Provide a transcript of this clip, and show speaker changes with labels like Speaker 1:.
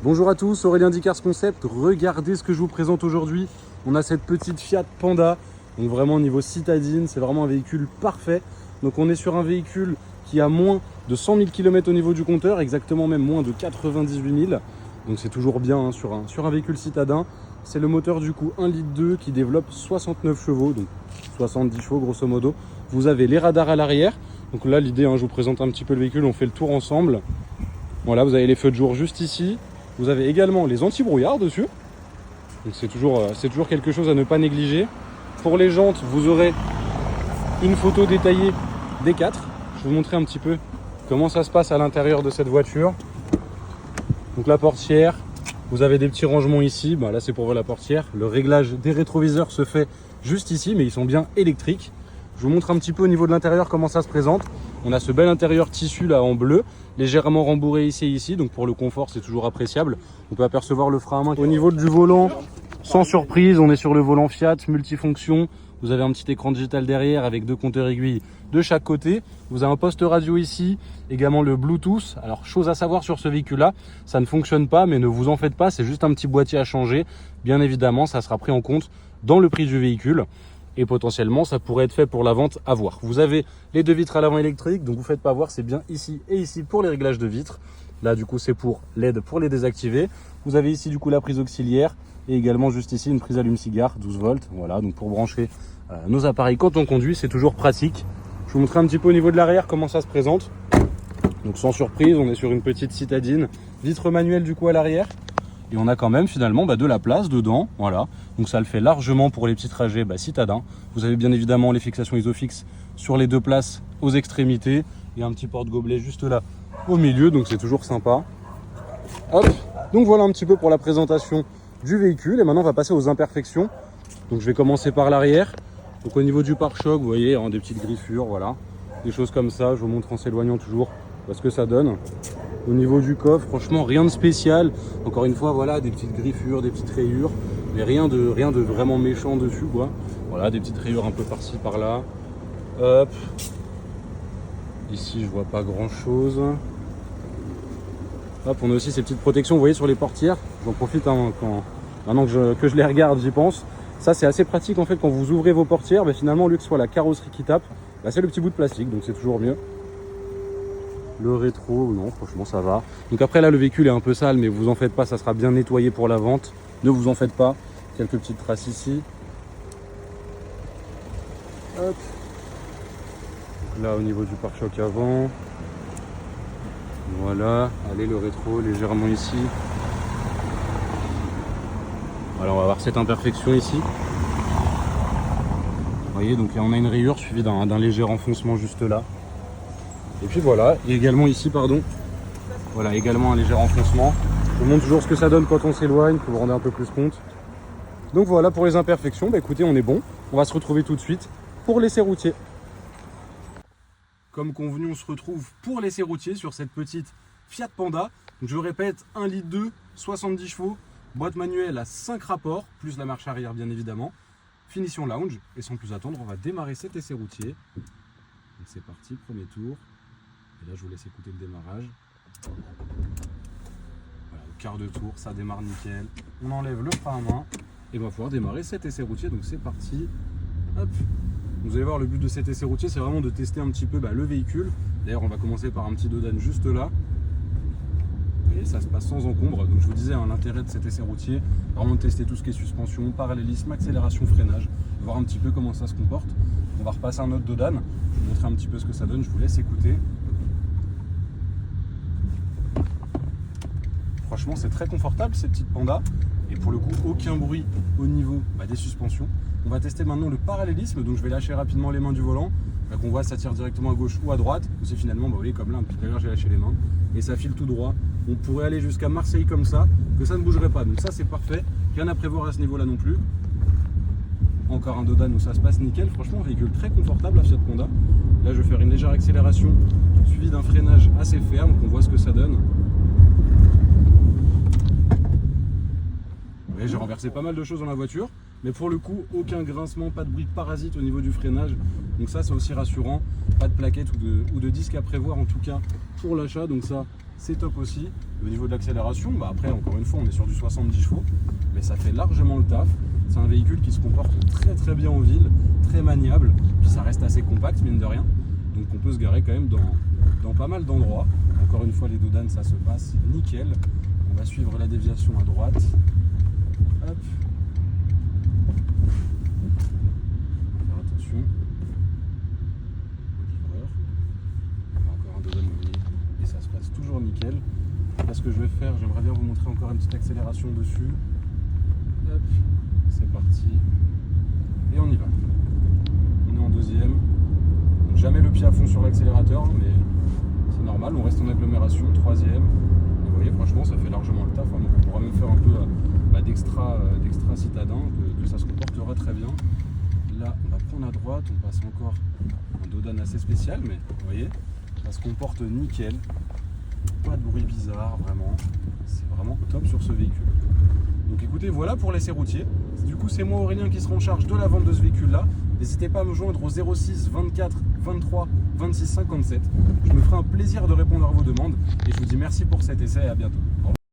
Speaker 1: Bonjour à tous, Aurélien d'Icars Concept. Regardez ce que je vous présente aujourd'hui. On a cette petite Fiat Panda, donc vraiment au niveau citadine, c'est vraiment un véhicule parfait. Donc on est sur un véhicule qui a moins de 100 000 km au niveau du compteur, exactement même moins de 98 000. Donc c'est toujours bien hein, sur un véhicule citadin. C'est le moteur du coup 1,2 litre qui développe 69 chevaux, donc 70 chevaux grosso modo. Vous avez les radars à l'arrière. Donc là l'idée, je vous présente un petit peu le véhicule, on fait le tour ensemble. Voilà, vous avez les feux de jour juste ici. Vous avez également les anti-brouillards dessus. Donc c'est toujours quelque chose à ne pas négliger. Pour les jantes, vous aurez une photo détaillée des quatre. Je vais vous montrer un petit peu comment ça se passe à l'intérieur de cette voiture. Donc la portière, vous avez des petits rangements ici. Là c'est pour la portière. Le réglage des rétroviseurs se fait juste ici, mais ils sont bien électriques. Je vous montre un petit peu au niveau de l'intérieur comment ça se présente. On a ce bel intérieur tissu là en bleu, légèrement rembourré ici et ici, donc pour le confort c'est toujours appréciable. On peut apercevoir le frein à main. Au niveau du volant, sans surprise, on est sur le volant Fiat multifonction. Vous avez un petit écran digital derrière avec 2 compteurs aiguilles de chaque côté. Vous avez un poste radio ici, également le Bluetooth. Alors chose à savoir sur ce véhicule là, ça ne fonctionne pas, mais ne vous en faites pas, c'est juste un petit boîtier à changer. Bien évidemment, ça sera pris en compte dans le prix du véhicule. Et potentiellement ça pourrait être fait pour la vente à voir. Vous avez les 2 vitres à l'avant électriques, donc vous faites pas voir, c'est bien ici et ici pour les réglages de vitres. Là du coup c'est pour LED pour les désactiver. Vous avez ici du coup la prise auxiliaire et également juste ici une prise allume-cigare 12 volts. Voilà, donc pour brancher nos appareils quand on conduit, c'est toujours pratique. Je vous montrer un petit peu au niveau de l'arrière comment ça se présente. Donc sans surprise, on est sur une petite citadine, vitre manuelle du coup à l'arrière. Et on a quand même finalement de la place dedans, voilà. Donc ça le fait largement pour les petits trajets citadins. Vous avez bien évidemment les fixations ISOFIX sur les 2 places aux extrémités. Et un petit porte-gobelet juste là au milieu, donc c'est toujours sympa. Hop, donc voilà un petit peu pour la présentation du véhicule. Et maintenant on va passer aux imperfections. Donc je vais commencer par l'arrière. Donc au niveau du pare-choc, vous voyez, des petites griffures, voilà. Des choses comme ça, je vous montre en s'éloignant toujours ce que ça donne. Au niveau du coffre, franchement, rien de spécial. Encore une fois, voilà, des petites griffures, des petites rayures, mais rien de vraiment méchant dessus, quoi. Voilà, des petites rayures un peu par-ci, par-là. Hop. Ici, je vois pas grand-chose. Hop, on a aussi ces petites protections, vous voyez, sur les portières. J'en profite maintenant que je les regarde, j'y pense. Ça, c'est assez pratique, en fait, quand vous ouvrez vos portières, finalement, au lieu que ce soit la carrosserie qui tape, c'est le petit bout de plastique, donc c'est toujours mieux. Le rétro, non, franchement ça va. Donc après là le véhicule est un peu sale, mais vous en faites pas, ça sera bien nettoyé pour la vente. Ne vous en faites pas. Quelques petites traces ici. Hop. Donc là au niveau du pare-choc avant. Voilà, allez le rétro légèrement ici. Voilà, on va voir cette imperfection ici. Vous voyez, donc on a une rayure suivie d'un léger enfoncement juste là. Et puis voilà, et également ici, voilà, également un léger enfoncement. Je vous montre toujours ce que ça donne quand on s'éloigne, pour vous rendre un peu plus compte. Donc voilà pour les imperfections, écoutez, on est bon. On va se retrouver tout de suite pour l'essai routier. Comme convenu, on se retrouve pour l'essai routier sur cette petite Fiat Panda. Donc, je répète, 1,2 litre, 70 chevaux, boîte manuelle à 5 rapports, plus la marche arrière bien évidemment. Finition lounge, et sans plus attendre, on va démarrer cet essai routier. Donc c'est parti, premier tour. Et là, je vous laisse écouter le démarrage. Voilà, au quart de tour, ça démarre nickel. On enlève le frein à main et on va pouvoir démarrer cet essai routier. Donc c'est parti. Hop. Vous allez voir, le but de cet essai routier, c'est vraiment de tester un petit peu le véhicule. D'ailleurs, on va commencer par un petit dodan juste là. Vous voyez, ça se passe sans encombre. Donc je vous disais, l'intérêt de cet essai routier, vraiment de tester tout ce qui est suspension, parallélisme, accélération, freinage, voir un petit peu comment ça se comporte. On va repasser un autre dodan. Je vais vous montrer un petit peu ce que ça donne. Je vous laisse écouter. Franchement, c'est très confortable ces petites pandas. Et pour le coup, aucun bruit au niveau des suspensions. On va tester maintenant le parallélisme. Donc je vais lâcher rapidement les mains du volant. Là qu'on voit, ça tire directement à gauche ou à droite. Ou c'est finalement, vous voyez, comme là, depuis tout à l'heure, j'ai lâché les mains. Et ça file tout droit. On pourrait aller jusqu'à Marseille comme ça, que ça ne bougerait pas. Donc ça, c'est parfait. Rien à prévoir à ce niveau-là non plus. Encore un dodan où ça se passe nickel. Franchement, un véhicule très confortable, la Fiat Panda. Là, je vais faire une légère accélération suivie d'un freinage assez ferme. Donc on voit ce que ça donne. J'ai renversé pas mal de choses dans la voiture, mais pour le coup, aucun grincement, pas de bruit de parasite au niveau du freinage. Donc ça, c'est aussi rassurant. Pas de plaquettes ou de disques à prévoir, en tout cas pour l'achat. Donc ça, c'est top aussi. Au niveau de l'accélération, bah après encore une fois on est sur du 70 chevaux, mais ça fait largement le taf. C'est un véhicule qui se comporte très très bien en ville, très maniable, puis ça reste assez compact mine de rien, donc on peut se garer quand même dans pas mal d'endroits. Encore une fois les dodanes ça se passe nickel. On va suivre la déviation à droite. Hop. Faire attention au livreur. Encore un dodane mouillé et ça se passe toujours nickel. Là ce que je vais faire, j'aimerais bien vous montrer encore une petite accélération dessus. Hop. C'est parti. Et on y va. On est en deuxième. Donc, jamais le pied à fond sur l'accélérateur, mais c'est normal, on reste en agglomération. Troisième. Vous voyez, franchement, ça fait largement le taf. Hein. Donc on pourra même faire un peu d'extra citadin, que ça se comportera très bien. Là, on va prendre à droite, on passe encore un dodane assez spécial, mais vous voyez, ça se comporte nickel. Pas de bruit bizarre, vraiment. C'est vraiment top sur ce véhicule. Donc écoutez, voilà pour l'essai routier. Du coup, c'est moi Aurélien qui sera en charge de la vente de ce véhicule-là. N'hésitez pas à me joindre au 06 24 23 26 57. Je me ferai un plaisir de répondre à vos demandes et je vous dis merci pour cet essai et à bientôt. Au revoir.